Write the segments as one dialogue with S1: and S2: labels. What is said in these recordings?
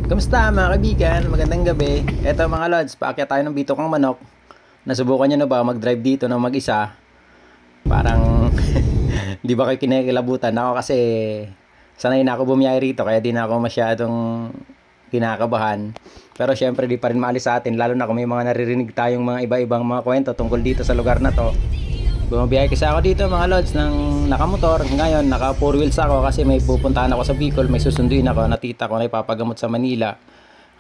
S1: Kamusta mga kaibigan? Magandang gabi. Eto mga lods, paakyat tayo ng Bito Kang Manok. Nasubukan nyo na ba mag-drive dito ng mag-isa? Parang di ba kayo kinikilabutan? Ako kasi sanay na ako bumiyay rito kaya di na ako masyadong kinakabahan. Pero syempre di pa rin maalis sa atin lalo na kung may mga naririnig tayong mga iba-ibang mga kwento tungkol dito sa lugar na to. Bumabiyahe kasi ako dito mga lods ng nakamotor. Ngayon naka 4 wheels ako kasi may pupuntahan ako sa Bicol. May susunduin ako na tita ko na ipapagamot sa Manila.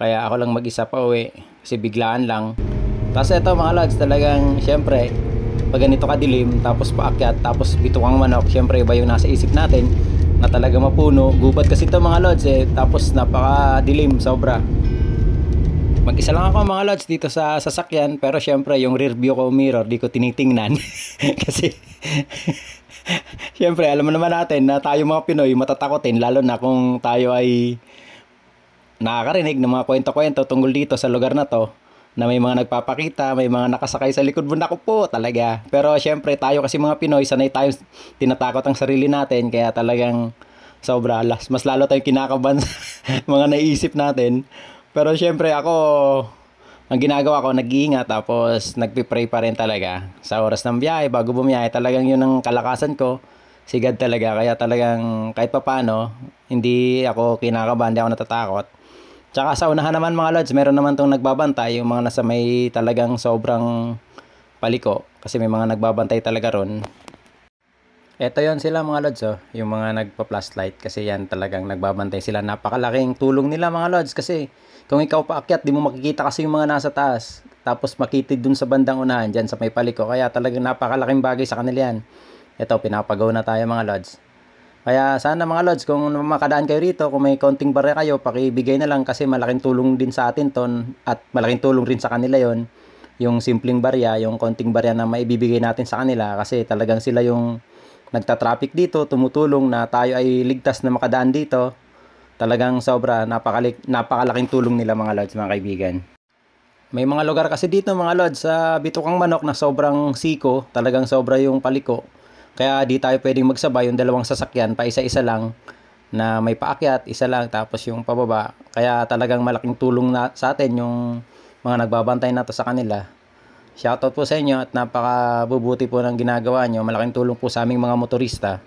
S1: Kaya ako lang mag-isa pa uwi kasi biglaan lang. Tapos ito mga lods talagang syempre pag ganito kadilim tapos paakyat tapos Bito Kang Manok, syempre iba yung nasa isip natin na talaga mapuno. Gubat kasi ito mga lods tapos napakadilim sobra. Mag-isa lang ako mga lods dito sa sasakyan pero syempre yung rear view ko mirror di ko tinitingnan kasi syempre alam mo naman natin na tayo mga Pinoy matatakotin lalo na kung tayo ay nakakarinig ng mga kwento-kwento tungkol dito sa lugar na to na may mga nagpapakita, may mga nakasakay sa likod mo. Naku po talaga. Pero syempre tayo kasi mga Pinoy sanay tayo tinatakot ang sarili natin kaya talagang sobra mas lalo tayong kinakabahan sa mga naiisip natin. Pero syempre ako, ang ginagawa ko, nag-iingat tapos nagpipray pa rin talaga. Sa oras ng biyahe, bago bumiyahe, talagang yun ang kalakasan ko. Sigad talaga, kaya talagang kahit papano, hindi ako kinakabahan, hindi ako natatakot. Tsaka sa unahan naman mga lods, meron naman tong nagbabantay, yung mga nasa may talagang sobrang paliko. Kasi may mga nagbabantay talaga ron. Eto yon sila mga lods yung mga nagpa-flashlight kasi yan talagang nagbabantay sila. Napakalaking tulong nila mga lods kasi kung ikaw paakyat, di mo makikita kasi yung mga nasa taas. Tapos makitid dun sa bandang unahan, dyan sa may paliko. Kaya talagang napakalaking bagay sa kanila yan. Ito, pinapagaw na tayo mga lods. Kaya sana mga lods, kung makadaan kayo rito, kung may konting barya kayo, pakibigay na lang kasi malaking tulong din sa atin ton at malaking tulong rin sa kanila yon. Yung simpleng barya, yung konting barya na maibibigay natin sa kanila kasi talagang sila yung nagta-traffic dito, tumutulong na tayo ay ligtas na makadaan dito. Talagang sobra, napakalaking tulong nila mga lods, mga kaibigan. May mga lugar kasi dito mga lods sa Bito Kang Manok na sobrang siko, talagang sobra yung paliko. Kaya di tayo pwedeng magsabay yung dalawang sasakyan, pa isa-isa lang na may paakyat, isa lang tapos yung pababa. Kaya talagang malaking tulong na sa atin yung mga nagbabantay na to sa kanila. Shoutout po sa inyo at napakabubuti po ng ginagawa nyo. Malaking tulong po sa aming mga motorista.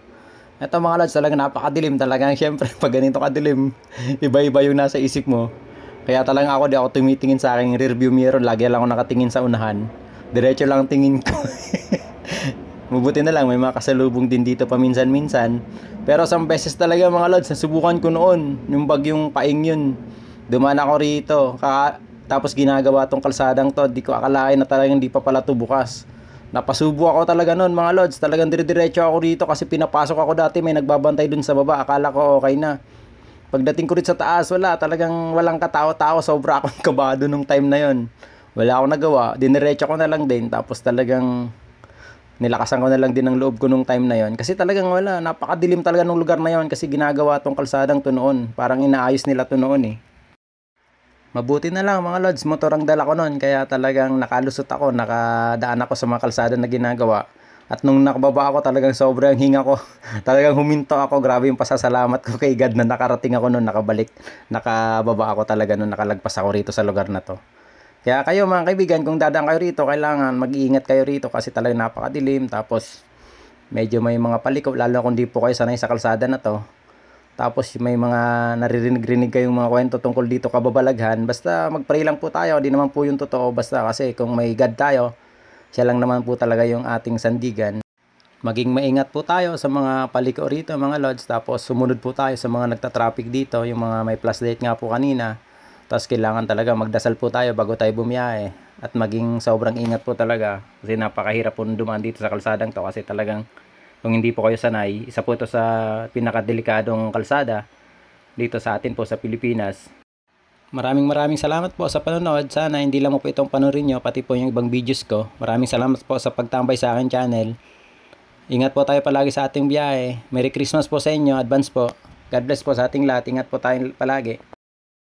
S1: Ito mga lods, talagang napakadilim talagang syempre pag ganito kadilim, iba-iba yung nasa isip mo. Kaya talagang ako di ako tumitingin sa aking rearview mirror, lagi lang ako nakatingin sa unahan. Diretso lang tingin ko. Mabuti na lang may mga kasalubong din dito paminsan-minsan. Pero isang beses talaga mga lods, nasubukan ko noon, yung bagyong Paing yun. Dumaan ako rito, tapos ginagawa tong kalsadang to, di ko akalain na talagang di pa pala to bukas. Napasubo ako talaga noon mga lods, talagang dire-diretso ako rito kasi pinapasok ako dati, may nagbabantay dun sa baba, akala ko okay na. Pagdating ko rito sa taas, talagang walang katao-tao, sobra akong kabado nung time na yon. Wala akong nagawa, diniretso ko na lang din, tapos talagang nilakasan ko na lang din ang loob ko nung time na yon. Kasi talagang napakadilim talaga nung lugar na yon kasi ginagawa tong kalsadang to noon, parang inaayos nila to noon eh. Mabuti na lang mga lods, motor ang dala ko noon kaya talagang nakalusot ako, nakadaan ako sa mga kalsada na ginagawa. At nung nakababa ako talagang sobrang hinga ko. Talagang huminto ako, grabe yung pasasalamat ko kay God na nakarating ako noon, nakababa ako talaga noon, nakalagpas ako rito sa lugar na to. Kaya kayo mga kaibigan, kung dadaan kayo rito, kailangan mag-iingat kayo rito kasi talagang napakadilim. Tapos medyo may mga paliko, lalo kung di po kayo sanay sa kalsada na to. Tapos may mga naririnig-rinig kayong mga kwento tungkol dito kababalaghan. Basta mag-pray lang po tayo. Di naman po yung totoo. Basta kasi kung may God tayo, siya lang naman po talaga yung ating sandigan. Maging maingat po tayo sa mga paliko rito mga lods. Tapos sumunod po tayo sa mga nagta-traffic dito. Yung mga may plus date nga po kanina. Tapos kailangan talaga magdasal po tayo bago tayo bumiyahe. At maging sobrang ingat po talaga. Kasi napakahirap po dumaan dito sa kalsadang to. Kasi talagang kung hindi po kayo sanay, isa po ito sa pinakadelikadong kalsada dito sa atin po sa Pilipinas. Maraming salamat po sa panonood. Sana hindi lang mo po itong panoorin nyo, pati po yung ibang videos ko. Maraming salamat po sa pagtambay sa akin channel. Ingat po tayo palagi sa ating biyahe. Merry Christmas po sa inyo, advance po. God bless po sa ating lahat. Ingat po tayo palagi.